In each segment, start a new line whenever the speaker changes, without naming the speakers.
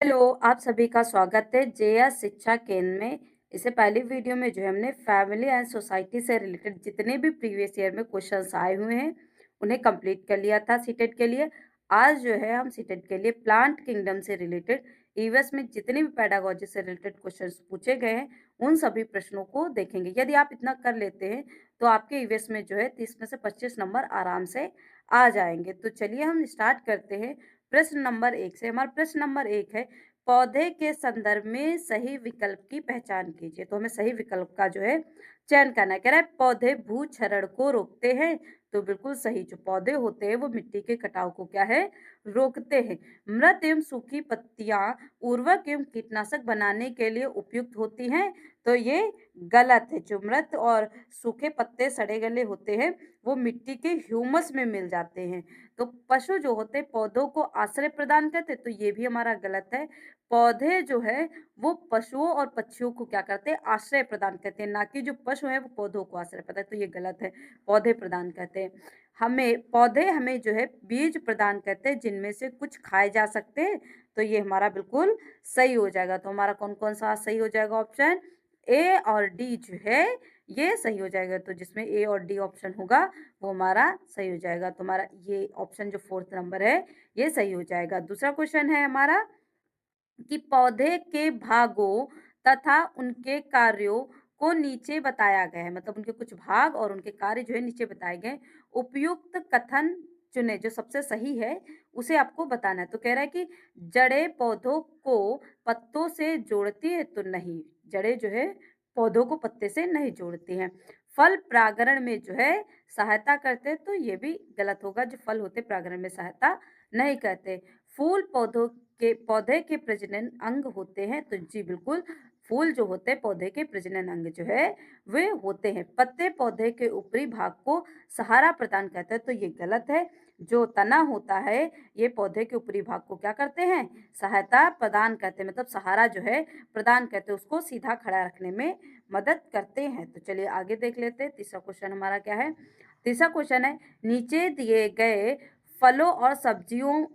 Hello, आप सभी का स्वागत है जेएस शिक्षा केंद्र में। इससे पहली वीडियो में जो है हमने फैमिली एंड सोसाइटी से रिलेटेड जितने भी प्रीवियस ईयर में क्वेश्चंस आए हुए हैं उन्हें कंप्लीट कर लिया था सीटेट के लिए। आज जो है हम सीटेट के लिए प्लांट किंगडम से रिलेटेड ईवीएस में जितने भी पेडागोजी से रिलेटेड क्वेश्चंस पूछे गए हैं उन सभी प्रश्नों को देखेंगे। यदि आप इतना कर लेते हैं तो आपके ईवीएस में जो है 30 में से 25 नंबर आराम से आ जाएंगे। तो चलिए हम स्टार्ट करते हैं प्रश्न नंबर 1 से। हमारा प्रश्न नंबर 1 है, पौधे के संदर्भ में सही विकल्प की पहचान कीजिए। तो हमें सही विकल्प का जो है चयन करना है। कह रहा है पौधे भूक्षरण को रोकते हैं, तो बिल्कुल सही। जो पौधे होते हैं वो मिट्टी के कटाव को क्या है, रोकते हैं। मृत एवं सूखी पत्तियां उर्वरक एवं कीटनाशक बनाने के लिए उपयुक्त होती हैं, तो ये गलत है। जो मृत और सूखे पत्ते सड़े गले होते हैं वो मिट्टी के ह्यूमस में मिल जाते हैं। तो पशु जो होते हैं पौधों को आश्रय प्रदान करते, तो ये भी हमारा गलत है। पौधे जो है वो पशुओं और पक्षियों को क्या करते हैं, आश्रय प्रदान करते हैं, ना कि जो पशु है वो पौधों को आश्रय प्रदान, तो ये गलत है। पौधे प्रदान करते हैं। पौधे हमें जो है बीज प्रदान करते हैं जिनमें से कुछ खाए जा सकते हैं, तो ये हमारा बिल्कुल सही हो जाएगा। तो हमारा कौन कौन सा सही हो जाएगा, ऑप्शन ए और डी जो है ये सही हो जाएगा। तो जिसमें ए और डी ऑप्शन होगा वो हमारा सही हो जाएगा। तो हमारा ये ऑप्शन जो 4th नंबर है ये सही हो जाएगा। दूसरा क्वेश्चन है हमारा कि पौधे के भागों तथा उनके कार्यों को नीचे बताया गया है, मतलब उनके कुछ भाग और उनके कार्य जो है नीचे बताए गए। उपयुक्त कथन चुने, जो सबसे सही है उसे आपको बताना है। तो कह रहा है कि जड़ें पौधों को पत्तों से जोड़ती है, तो नहीं, जड़ें जो है पौधों को पत्ते से नहीं जोड़ती हैं। फल परागण में जो है सहायता करते हैं, तो ये भी गलत होगा। जो फल होते परागण में सहायता नहीं करते। फूल पौधे के प्रजनन अंग होते हैं, तो जी बिल्कुल, फूल जो होते हैं पौधे के प्रजनन अंग जो है वे होते हैं। पत्ते पौधे के ऊपरी भाग को सहारा प्रदान करते हैं, तो ये गलत है। जो तना होता है ये पौधे के ऊपरी भाग को क्या करते हैं, सहायता प्रदान करते हैं, मतलब सहारा जो है प्रदान करते हैं, उसको सीधा खड़ा रखने में मदद करते हैं। तो चलिए आगे देख लेते हैं। तीसरा क्वेश्चन हमारा क्या है, तीसरा क्वेश्चन है, नीचे दिए गए फलों और सब्जियों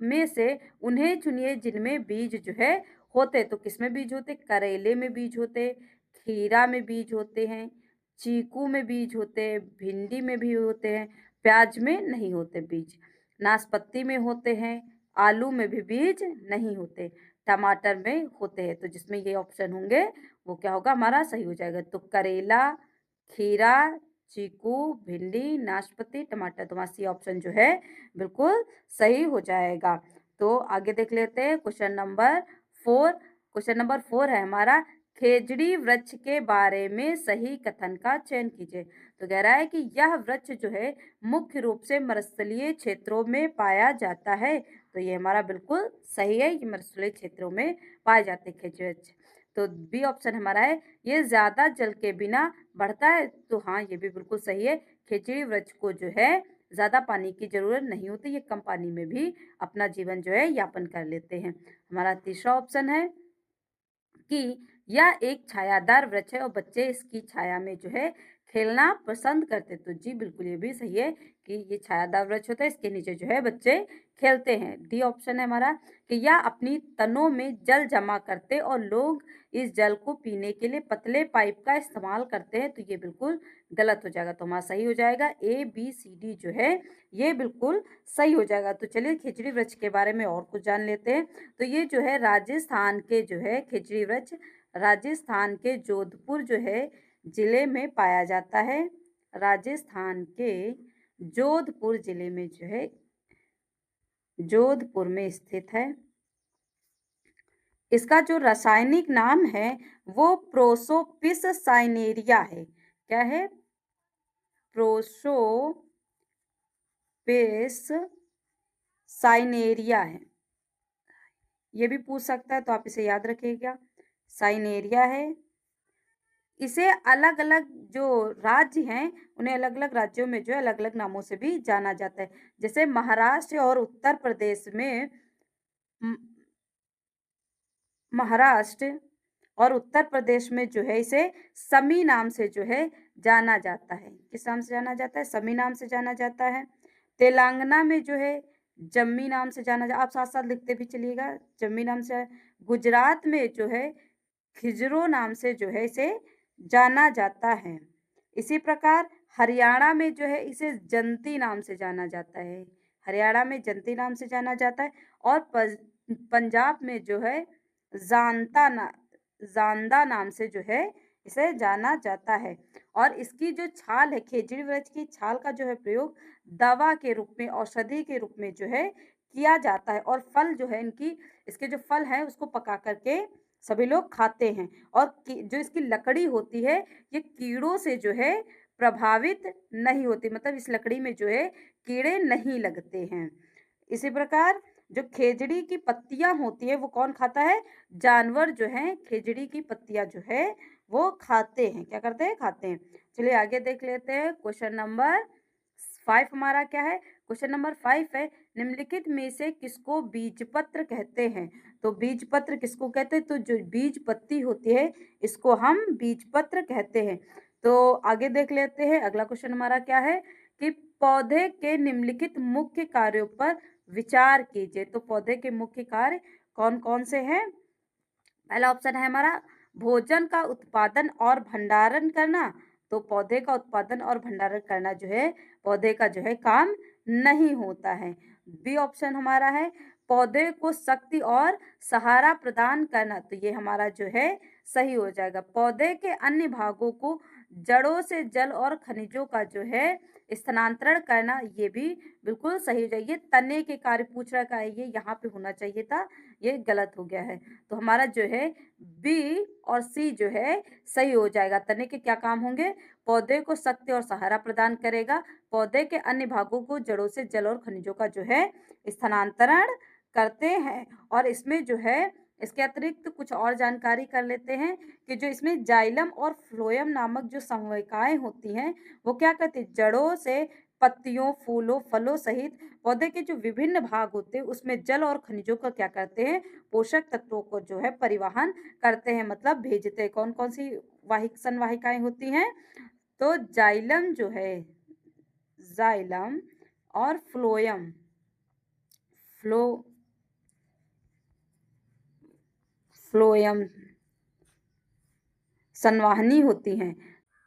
में से उन्हें चुनिए जिनमें बीज जो है होते। तो किसमें बीज होते, करेले में बीज होते, खीरा में बीज होते हैं, चीकू में बीज होते हैं, भिंडी में भी होते हैं, प्याज में नहीं होते बीज, नाशपाती में होते हैं, आलू में भी बीज नहीं होते, टमाटर में होते हैं। तो जिसमें ये ऑप्शन होंगे वो क्या होगा, हमारा सही हो जाएगा। तो करेला, खीरा, चीकू, भिंडी, नाशपाती, टमाटर, तो हमारा सी ऑप्शन जो है बिल्कुल सही हो जाएगा। तो आगे देख लेते हैं क्वेश्चन नंबर 4। क्वेश्चन नंबर 4 है हमारा, खेजड़ी वृक्ष के बारे में सही कथन का चयन कीजिए। तो कह रहा है कि यह वृक्ष जो है मुख्य रूप से मरुस्थलीय क्षेत्रों में पाया जाता है, तो ये हमारा बिल्कुल सही है। ये मरुस्थलीय क्षेत्रों में पाए जाते हैं खेजड़ी वृक्ष। तो बी ऑप्शन हमारा है, ये ज्यादा जल के बिना बढ़ता है, तो हाँ ये भी बिल्कुल सही है। खेजड़ी वृक्ष को जो है ज्यादा पानी की जरूरत नहीं होती, ये कम पानी में भी अपना जीवन जो है यापन कर लेते हैं। हमारा तीसरा ऑप्शन है कि यह एक छायादार वृक्ष है और बच्चे इसकी छाया में जो है खेलना पसंद करते। तो जी बिल्कुल ये भी सही है कि ये छायादार वृक्ष होता है, इसके नीचे जो है बच्चे खेलते हैं। डी ऑप्शन है हमारा कि यह अपनी तनों में जल जमा करते और लोग इस जल को पीने के लिए पतले पाइप का इस्तेमाल करते हैं, तो ये बिल्कुल गलत हो जाएगा। तो हमारा सही हो जाएगा ए बी सी डी जो है ये बिल्कुल सही हो जाएगा। तो चलिए खिचड़ी वृक्ष के बारे में और कुछ जान लेते हैं। तो ये जो है राजस्थान के जो है खिचड़ी वृक्ष राजस्थान के जोधपुर जो है जिले में पाया जाता है। राजस्थान के जोधपुर जिले में जो है, जोधपुर में स्थित है। इसका जो रासायनिक नाम है वो प्रोसोपिस साइनेरिया है। क्या है, प्रोसोपिस साइनेरिया है। ये भी पूछ सकता है तो आप इसे याद रखिएगा, साइनेरिया है। इसे अलग अलग जो राज्य हैं उन्हें अलग अलग राज्यों में जो है अलग अलग नामों से भी जाना जाता है। जैसे महाराष्ट्र और उत्तर प्रदेश में महाराष्ट्र और उत्तर प्रदेश में जो है इसे समी नाम से जो है जाना जाता है। किस नाम से जाना जाता है, समी नाम से जाना जाता है। तेलंगाना में जो है जम्मी नाम से जाना जा आप साथ-साथ लिखते भी चलिएगा, जम्मी नाम से। गुजरात में जो है खिजरो नाम से जो है इसे जाना जाता है। इसी प्रकार हरियाणा में जो है इसे जंती नाम से जाना जाता है। हरियाणा में जंती नाम से जाना जाता है और पंजाब में जो है ज़ांता ना ज़ांदा नाम से जो है इसे जाना जाता है। और इसकी जो छाल है, खेजड़ी वृक्ष की छाल का जो है प्रयोग दवा के रूप में, औषधि के रूप में जो है किया जाता है। और फल जो है इसके जो फल हैं उसको पका कर के सभी लोग खाते हैं। और जो इसकी लकड़ी होती है ये कीड़ों से जो है प्रभावित नहीं होती, मतलब इस लकड़ी में जो है कीड़े नहीं लगते हैं। इसी प्रकार जो खेजड़ी की पत्तियां होती है वो कौन खाता है? जानवर जो हैं खेजड़ी की पत्तियां जो है वो खाते हैं। क्या करते हैं? खाते हैं। चलिए आगे देख लेते हैं। क्वेश्चन नंबर 5 हमारा क्या है? क्वेश्चन नंबर 5 है, निम्नलिखित में से किसको बीजपत्र कहते हैं? तो बीजपत्र किसको कहते हैं? तो जो बीज पत्ती होती है इसको हम बीजपत्र कहते हैं। तो आगे देख लेते हैं। अगला क्वेश्चन हमारा क्या है कि पौधे के निम्नलिखित मुख्य कार्यों पर विचार कीजिए। तो पौधे के मुख्य कार्य कौन कौन से हैं? पहला ऑप्शन है हमारा भोजन का उत्पादन और भंडारण करना। तो पौधे का उत्पादन और भंडारण करना जो है पौधे का जो है काम नहीं होता है। बी ऑप्शन हमारा है पौधे को शक्ति और सहारा प्रदान करना। तो ये हमारा जो है सही हो जाएगा। पौधे के अन्य भागों को जड़ों से जल और खनिजों का जो है स्थानांतरण करना, ये भी बिल्कुल सही हो जाएगा। ये तने के कार्य पूछ रखा है, ये यहाँ पे होना चाहिए था, ये गलत हो गया है। तो हमारा जो है बी और सी जो है सही हो जाएगा। तने के क्या काम होंगे? पौधे को शक्ति और सहारा प्रदान करेगा, पौधे के अन्य भागों को जड़ों से जल और खनिजों का जो है स्थानांतरण करते हैं। और इसमें जो है इसके अतिरिक्त कुछ और जानकारी कर लेते हैं कि जो इसमें जाइलम और फ्लोएम नामक जो संवहनिकाएं होती हैं वो क्या करती हैं? जड़ों से पत्तियों, फूलों, फलों सहित पौधे के जो विभिन्न भाग होते हैं उसमें जल और खनिजों का क्या करते हैं? पोषक तत्वों को जो है परिवहन करते हैं, मतलब भेजते हैं। कौन कौन सी संवाहिकाएं होती हैं? तो जाइलम जो है, जाइलम और फ्लोएम, फ्लो फ्लोएम संवाहनी होती हैं।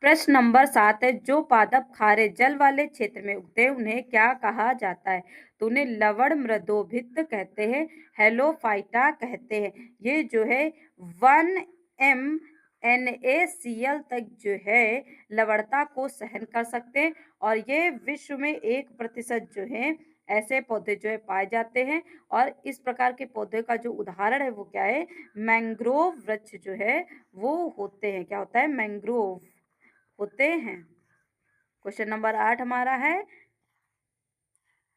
प्रश्न नंबर 7 है, जो पादप खारे जल वाले क्षेत्र में उगते हैं उन्हें क्या कहा जाता है? तो उन्हें लवण मृदोभित्त कहते हैं, हेलोफाइटा कहते हैं। ये जो है 1 NaCl तक जो है लवणता को सहन कर सकते हैं। और ये विश्व में 1% जो है ऐसे पौधे जो है पाए जाते हैं। और इस प्रकार के पौधे का जो उदाहरण है वो क्या है? मैंग्रोव वृक्ष जो है वो होते हैं। क्या होता है? मैंग्रोव होते हैं। क्वेश्चन नंबर 8 हमारा है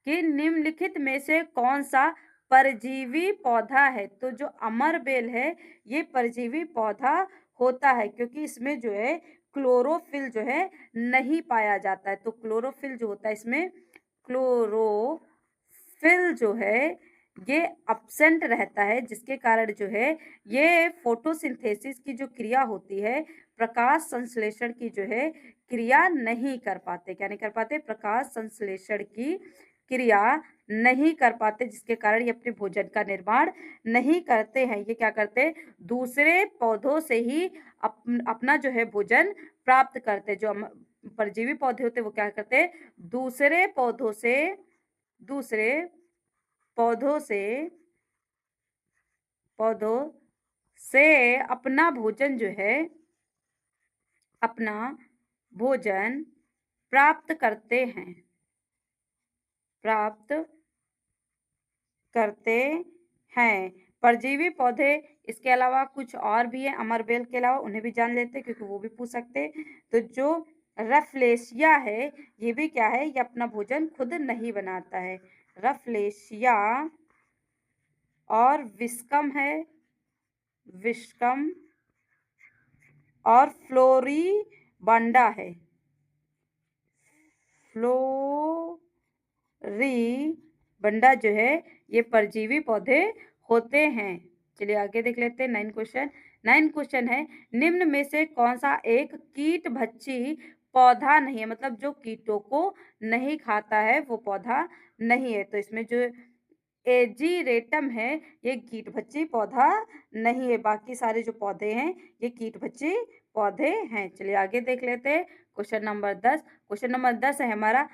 कि निम्नलिखित में से कौन सा परजीवी पौधा है? तो जो अमरबेल है ये परजीवी पौधा होता है, क्योंकि इसमें जो है क्लोरोफिल जो है नहीं पाया जाता है। तो क्लोरोफिल जो होता है इसमें क्लोरोफिल जो है ये अब्सेंट रहता है, जिसके कारण जो है ये फोटोसिंथेसिस की जो क्रिया होती है, प्रकाश संश्लेषण की जो है क्रिया नहीं कर पाते। क्या नहीं कर पाते? प्रकाश संश्लेषण की क्रिया नहीं कर पाते, जिसके कारण ये अपने भोजन का निर्माण नहीं करते हैं। ये क्या करते हैं? दूसरे पौधों से ही अपना जो है भोजन प्राप्त करते हैं। जो परजीवी पौधे होते हैं वो क्या करते हैं? दूसरे पौधों से दूसरे पौधों से पौधों से अपना भोजन जो है अपना भोजन प्राप्त करते हैं, प्राप्त करते हैं। परजीवी पौधे इसके अलावा कुछ और भी है, अमरबेल के अलावा, उन्हें भी जान लेते हैं क्योंकि वो भी पूछ सकते हैं। तो जो रफलेशिया है ये भी क्या है? ये अपना भोजन खुद नहीं बनाता है। रफलेशिया और विस्कम है, विस्कम और फ्लोरीबंडा है, फ्लोरीबंडा जो है ये परजीवी पौधे होते हैं। चलिए आगे देख लेते हैं। 9 क्वेश्चन है, निम्न में से कौन सा एक कीट भक्षी पौधा नहीं है, मतलब जो कीटों को नहीं खाता है वो पौधा नहीं है। तो इसमें जो एजीरेटम है, ये कीट-भक्षी पौधा नहीं है, बाकी सारे जो पौधे हैं ये कीट-भक्षी पौधे हैं। चलिए आगे देख लेते हैं क्वेश्चन नंबर 10। क्वेश्चन नंबर 10 है हमारा,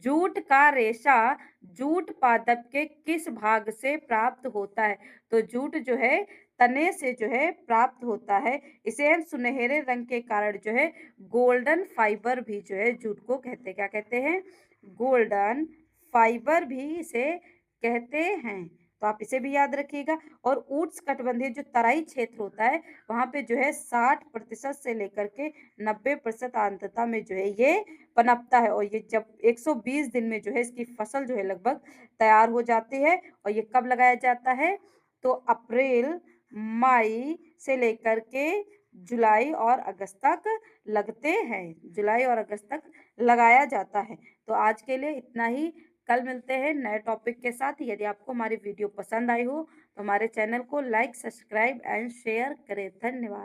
जूट का रेशा जूट पादप के किस भाग से प्राप्त होता है? तो जूट जो है तने से जो है प्राप्त होता है। इसे हम सुनहरे रंग के कारण जो है गोल्डन फाइबर भी जो है जूट को कहते हैं। क्या कहते हैं? गोल्डन फाइबर भी इसे कहते हैं। तो आप इसे भी याद रखिएगा। और उष्णकटिबंधीय जो तराई क्षेत्र होता है वहाँ पे जो है 60% से लेकर के 90% आर्द्रता में जो है ये पनपता है। और ये जब 120 दिन में जो है इसकी फसल जो है लगभग तैयार हो जाती है। और ये कब लगाया जाता है? तो अप्रैल मई से लेकर के जुलाई और अगस्त तक लगते हैं। जुलाई और अगस्त तक लगाया जाता है। तो आज के लिए इतना ही। कल मिलते हैं नए टॉपिक के साथ। यदि आपको हमारी वीडियो पसंद आई हो तो हमारे चैनल को लाइक, सब्सक्राइब एंड शेयर करें। धन्यवाद।